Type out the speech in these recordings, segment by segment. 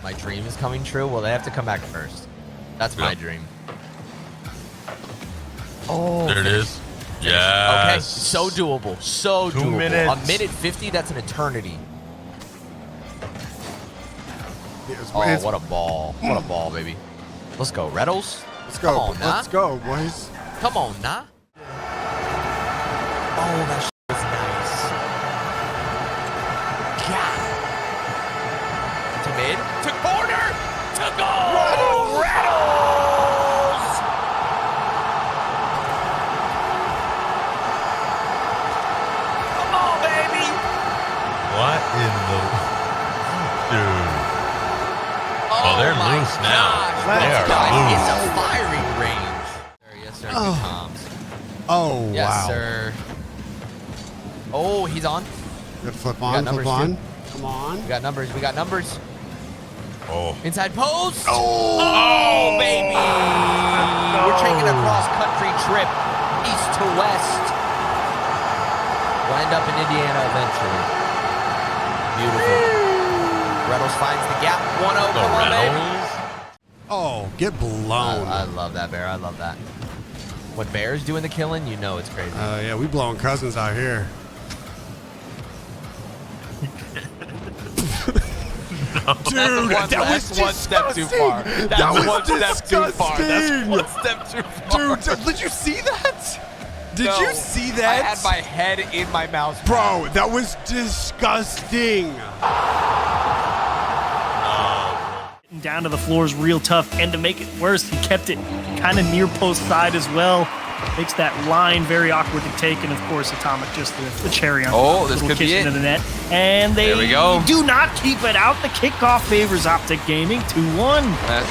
My dream is coming true. Well, they have to come back first. That's my dream. Oh, there it is. Yeah. Okay, so doable. So 2 doable. minutes. A minute 50, that's an eternity. Oh, what a ball. What a ball, baby. Let's go, Retals. Let's go. Come on, Let's go, boys. Come on, nah. Oh, that shit was nice. God. To mid. To corner. To goal. Retals. Come on, baby. What in the... Dude. Oh, they're loose now. They are loose. It's a firing range. Yes, sir. Good comms. Oh, Yes, wow. sir. Oh, he's on. Good flip on, flip on. Come on. We got numbers. We got numbers. Oh. Inside post. Oh, baby. We're taking a cross-country trip east to west. We'll end up in Indiana eventually. Beautiful. Retals finds the gap. 1-0. Come on, baby. Oh, get blown. I love that, Bear. I love that. When Bear's doing the killing, you know it's crazy. Yeah, we blowing cousins out here. Dude, that was one step too far. That was one step too far. That's disgusting. one step too far. Dude, did you see that? Did No, you see that? I had my head in my mouth. Bro, that was disgusting. Down to the floor is real tough, and to make it worse, he kept it kind of near post side as well. Makes that line very awkward to take, and of course, Atomic just the cherry on Oh, the this little could be kiss it. into the net. And they There we go. do not keep it out. The kickoff favors OpTic Gaming 2-1.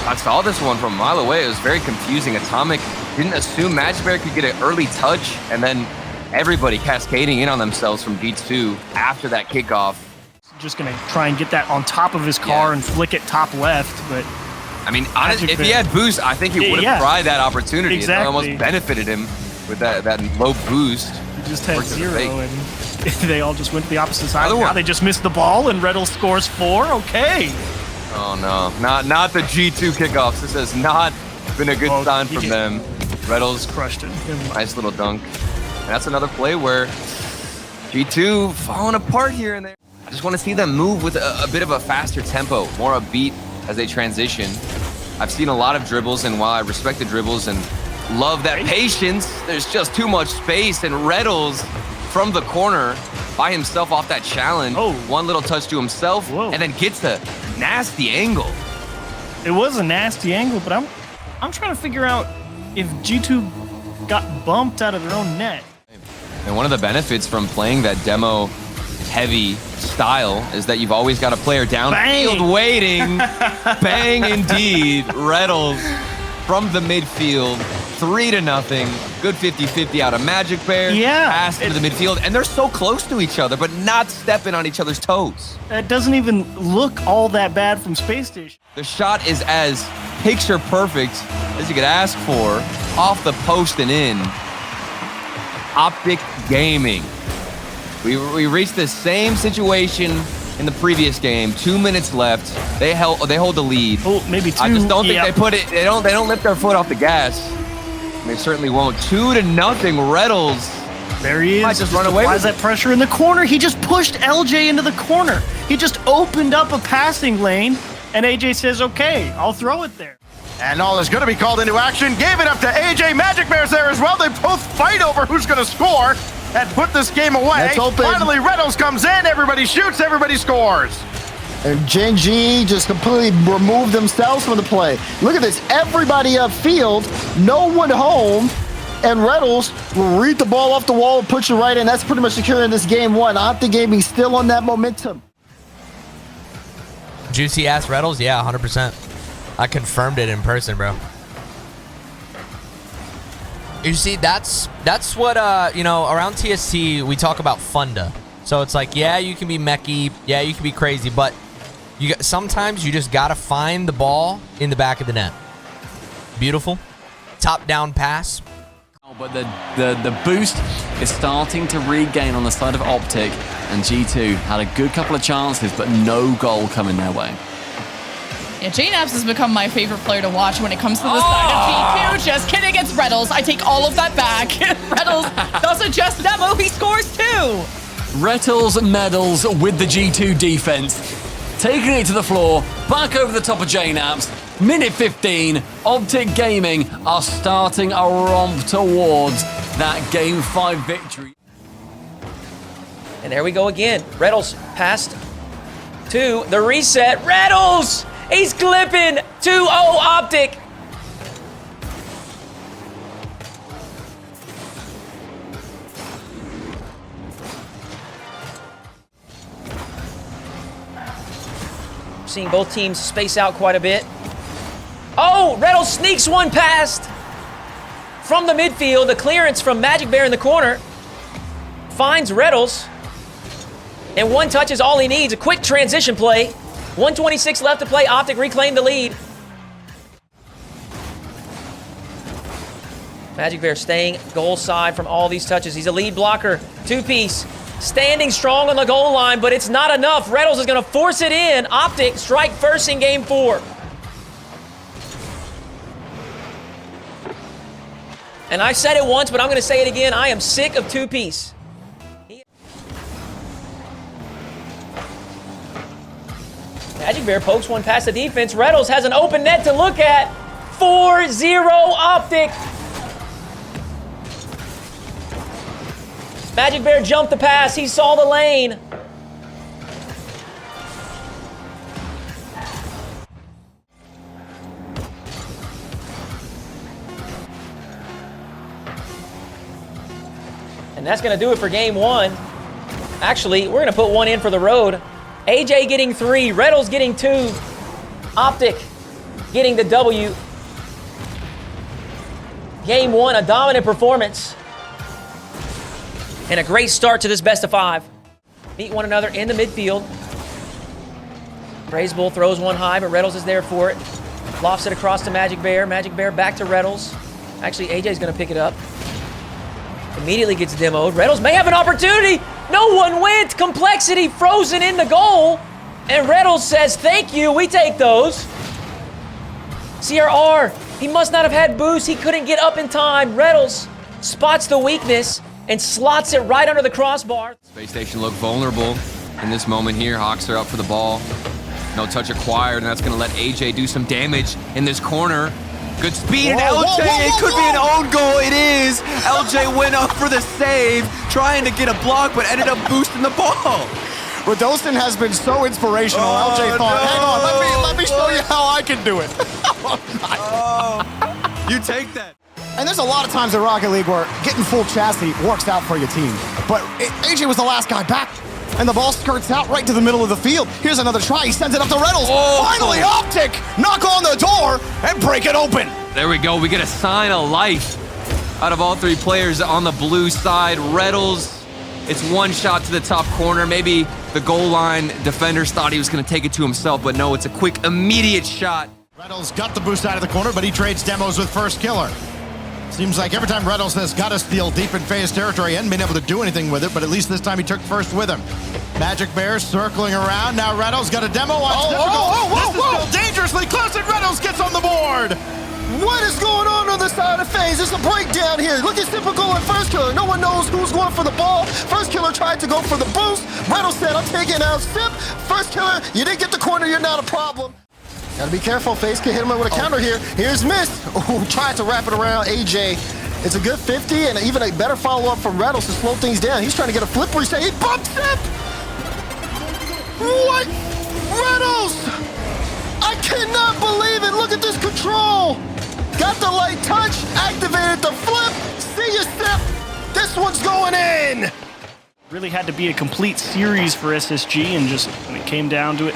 I saw this one from a mile away. It was very confusing. Atomic didn't assume MaJicBear could get an early touch, and then everybody cascading in on themselves from G2 after that kickoff. Just going to try and get that on top of his car and flick it top left, but I mean, honestly, if he had boost, I think he would have tried that opportunity. Exactly. It almost benefited him with that low boost. he just had Worked as a 0, fake. and they all just went to the opposite side. Another Now one. they just missed the ball, and Retals scores 4. Okay. Oh no, not the G2 kickoffs. This has not been a good sign from them. Retals crushed it. Nice little dunk. And that's another play where G2 falling apart here and there. I just want to see them move with a bit of a faster tempo, more upbeat as they transition. I've seen a lot of dribbles, and while I respect the dribbles and love that patience, there's just too much space, and Retals from the corner by himself off that challenge. Oh. One little touch to himself, Whoa. and then gets a nasty angle. It was a nasty angle, but I'm trying to figure out if G2 got bumped out of their own net. And one of the benefits from playing that demo heavy style is that you've always got a player downfield waiting. Bang indeed. Retals from the midfield, 3-0. Good 50-50 out of MaJicBear. Yeah. Pass into the midfield, and they're so close to each other, but not stepping on each other's toes. That doesn't even look all that bad from Space Station. The shot is as picture perfect as you could ask for, off the post and in. OpTic Gaming. We reached the same situation in the previous game. 2 minutes left. They hold the lead. Oh, maybe 2. I just don't think they put it. They don't lift their foot off the gas. They certainly won't. 2-0. Retals. There he is. Might just run away applies with that pressure in the corner. He just pushed LJ into the corner. He just opened up a passing lane, and AJ says, "Okay, I'll throw it there." And all is going to be called into action. Gave it up to AJ. MaJicBear's there as well. They both fight over who's going to score and put this game away. Finally, Retals comes in. Everybody shoots. Everybody scores. And Gen.G just completely removed themselves from the play. Look at this. Everybody upfield. No one home. And Retals will read the ball off the wall and push it right in. That's pretty much securing this game 1. OpTic Gaming still on that momentum. Juicy ass Retals? Yeah, 100%. I confirmed it in person, bro. You see, that's what, you know, around TST, we talk about funda. So it's like, yeah, you can be mechy. Yeah, you can be crazy. But sometimes you just got to find the ball in the back of the net. Beautiful. Top-down pass. But the boost is starting to regain on the side of OpTic, and G2 had a good couple of chances, but no goal coming their way. Yeah, JNabs has become my favorite player to watch when it comes to the side of G2. Just kidding, it's Retals. I take all of that back. Retals doesn't just demo, he scores too. Retals medals with the G2 defense. Taking it to the floor, back over the top of JNabs. Minute 15, OpTic Gaming are starting a romp towards that Game 5 victory. And there we go again. Retals passed to the reset. Retals! He's clipping 2-0 OpTic. Seeing both teams space out quite a bit. Oh, Retals sneaks one past from the midfield. The clearance from MaJicBear in the corner finds Retals. And one touch is all he needs. A quick transition play. 1:26 left to play. OpTic reclaimed the lead. MaJicBear staying goal side from all these touches. He's a lead blocker. Two-piece. Standing strong on the goal line, but it's not enough. Retals is going to force it in. OpTic strike first in Game 4. And I've said it once, but I'm going to say it again. I am sick of two-piece. MaJicBear pokes one past the defense. Retals has an open net to look at. 4-0 OpTic. MaJicBear jumped the pass. He saw the lane. And that's going to do it for Game 1. Actually, we're going to put one in for the road. AJ getting 3, Retals getting 2, OpTic getting the W. Game 1, a dominant performance. And a great start to this best of 5. Meet one another in the midfield. Praise Bull throws one high, but Retals is there for it. Lofts it across to MaJicBear. MaJicBear back to Retals. Actually, AJ's going to pick it up. Immediately gets demoed. Retals may have an opportunity. No one went. Complexity frozen in the goal. And Retals says, thank you. We take those. CRR. He must not have had boost. He couldn't get up in time. Retals spots the weakness and slots it right under the crossbar. Space Station look vulnerable in this moment here. Hawks are up for the ball. No touch acquired, and that's going to let AJ do some damage in this corner. Good speed, and LJ, it could be an own goal. It is. LJ went up for the save, trying to get a block, but ended up boosting the ball. Rodolfin has been so inspirational. LJ thought, hang on, let me show you how I can do it. You take that. And there's a lot of times in Rocket League where getting full chassis works out for your team. But AJ was the last guy back, and the ball skirts out right to the middle of the field. Here's another try. He sends it up to Retals. Finally, OpTic knock on the door and break it open. There we go. We get a sign of life out of all 3 players on the blue side. Retals, it's one shot to the top corner. Maybe the goal line defenders thought he was going to take it to himself, but no, it's a quick, immediate shot. Retals got the boost out of the corner, but he trades demos with First Killer. Seems like every time Retals has got a steal deep in FaZe territory, he hadn't been able to do anything with it, but at least this time he took first with him. MaJicBear circling around. Now Retals got a demo. This is still dangerously close, and Retals gets on the board. What is going on the side of FaZe? There's a breakdown here. Look at Typical and First Killer. No one knows who's going for the ball. First Killer tried to go for the boost. Retals said, I'm taking out Sip. First Killer, you didn't get the corner. You're not a problem. Gotta be careful. FaZe can hit him with a counter here. Here's Mist, who tried to wrap it around AJ. It's a good 50 and even a better follow-up from Retals to slow things down. He's trying to get a flip reset. He bumps Sip! What? Retals! I cannot believe it. Look at this control. Got the light touch, activated the flip. See you, Sip. This one's going in. Really had to be a complete series for SSG, and just when it came down to it,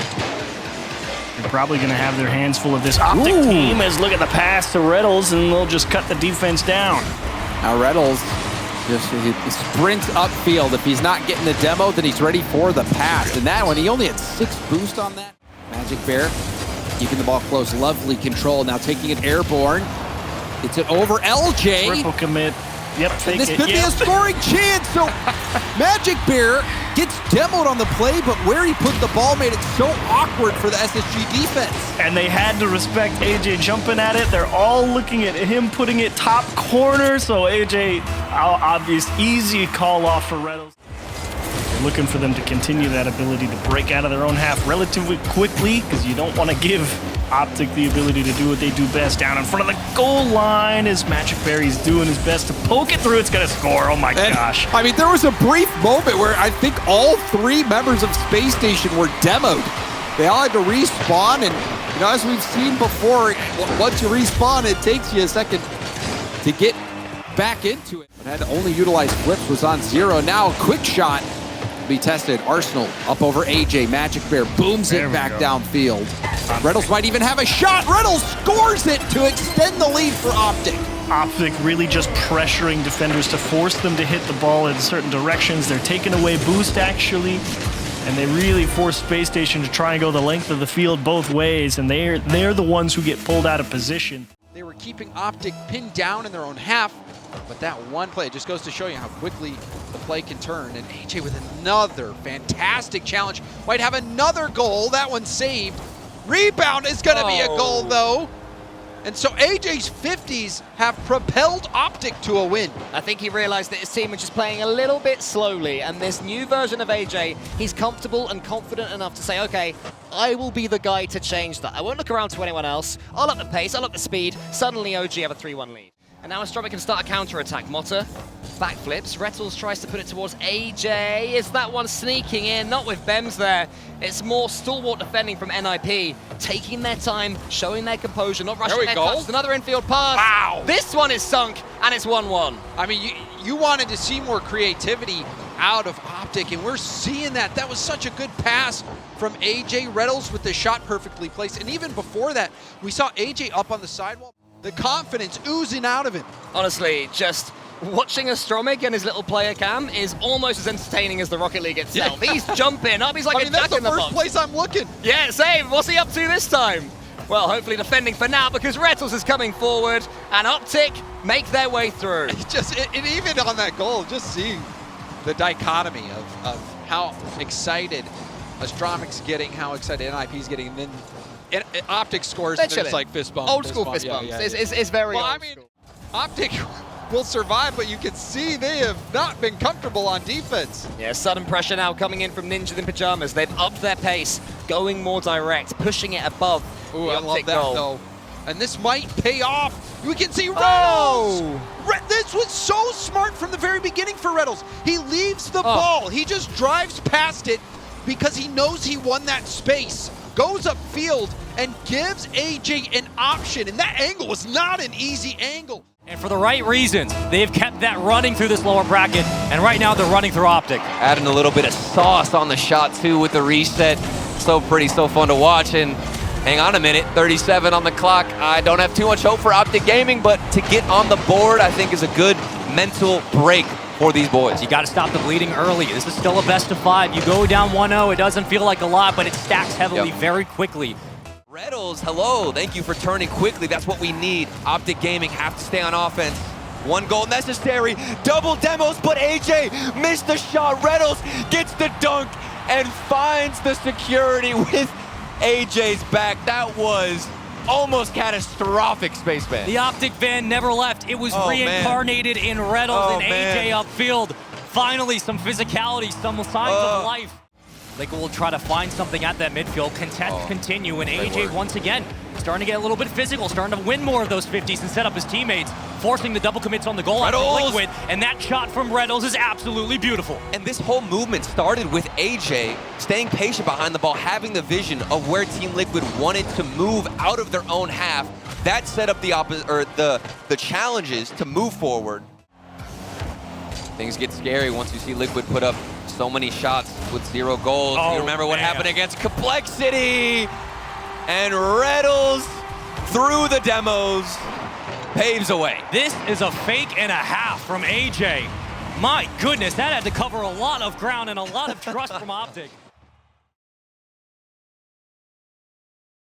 they're probably going to have their hands full of this OpTic team. As look at the pass to Retals, and they'll just cut the defense down. Now Retals just sprints upfield. If he's not getting the demo, then he's ready for the pass. And that one, he only had 6 boost on that. MaJicBear keeping the ball close. Lovely control. Now taking it airborne. It's it over LJ. Triple commit. Yep, and this could be a scoring chance. So MaJicBear Gets demoed on the play, but where he put the ball made it so awkward for the SSG defense. And they had to respect AJ jumping at it. They're all looking at him putting it top corner. So AJ, obvious, easy call off for Retals. They're looking for them to continue that ability to break out of their own half relatively quickly, because you don't want to give OpTic the ability to do what they do best down in front of the goal line. As MaJicBear, he's doing his best to poke it through. It's going to score. Oh my gosh. I mean, there was a brief moment where I think all 3 members of Space Station were demoed. They all had to respawn, and you know, as we've seen before, once you respawn, it takes you a second to get back into it. But had to only utilize flips, was on 0. Now a quick shot will be tested. Arsenal up over AJ. MaJicBear booms it back downfield. Retals might even have a shot. Retals scores it to extend the lead for OpTic. OpTic really just pressuring defenders to force them to hit the ball in certain directions. They're taking away boost, actually, and they really force Space Station to try and go the length of the field both ways, and they're the ones who get pulled out of position. They were keeping OpTic pinned down in their own half, but that one play just goes to show you how quickly the play can turn. And AJ with another fantastic challenge. Might have another goal. That one saved. Rebound is going to be a goal, though. And so AJ's 50s have propelled OpTic to a win. I think he realized that his team was just playing a little bit slowly, and this new version of AJ, he's comfortable and confident enough to say, okay, I will be the guy to change that. I won't look around to anyone else. I'll up the pace, I'll up the speed. Suddenly OG have a 3-1 lead. And now Astromic can start a counter-attack. Motta backflips. Retals tries to put it towards AJ. Is that one sneaking in? Not with Bems there. It's more stalwart defending from NIP. Taking their time, showing their composure, not rushing their touches. Another infield pass. Wow. This one is sunk, and it's 1-1. I mean, you wanted to see more creativity out of OpTic, and we're seeing that. That was such a good pass from AJ. Retals with the shot perfectly placed. And even before that, we saw AJ up on the sidewall. The confidence oozing out of him. Honestly, just watching Astromic and his little player cam is almost as entertaining as the Rocket League itself. Yeah. He's jumping up, he's like a duck in the box. That's the first place I'm looking. Yeah, same. What's he up to this time? Well, hopefully defending for now, because Retals is coming forward, and OpTic make their way through. Even on that goal, just seeing the dichotomy of how excited Astromic's getting, how excited NIP's getting, and then OpTic scores, and it's like fist bump. Old school fist bumps. It's very old school. OpTic will survive, but you can see they have not been comfortable on defense. Yeah, sudden pressure now coming in from Ninjas in Pajamas. They've upped their pace, going more direct, pushing it above the I love OpTic that, goal. though. And this might pay off. We can see Retals! This was so smart from the very beginning for Retals. He leaves the ball. He just drives past it because he knows he won that space. Goes upfield and gives AJ an option. And that angle was not an easy angle. And for the right reasons, they've kept that running through this lower bracket, and right now they're running through OpTic. Adding a little bit of sauce on the shot too with the reset. So pretty, so fun to watch. And hang on a minute, 37 on the clock. I don't have too much hope for OpTic Gaming, but to get on the board, I think is a good mental break for these boys. You got to stop the bleeding early. This is still a best of 5. You go down 1-0, it doesn't feel like a lot, but it stacks heavily very quickly. Retals, hello. Thank you for turning quickly. That's what we need. OpTic Gaming have to stay on offense. One goal necessary. Double demos, but AJ missed the shot. Retals gets the dunk and finds the security with AJ's back. That was almost catastrophic, Spaceman. The OpTic van never left. It was reincarnated in Retals and AJ upfield. Finally, some physicality, some signs of life. Liquid will try to find something at that midfield. Contest continue, and AJ once again starting to get a little bit physical, starting to win more of those 50s and set up his teammates, forcing the double commits on the goal line for Liquid, and that shot from Retals is absolutely beautiful. And this whole movement started with AJ staying patient behind the ball, having the vision of where Team Liquid wanted to move out of their own half. That set up the challenges to move forward. Things get scary once you see Liquid put up so many shots with 0 goals. You remember what happened against Complexity, and Retals through the demos paves away. This is a fake and a half from AJ. My goodness, that had to cover a lot of ground and a lot of trust from OpTic.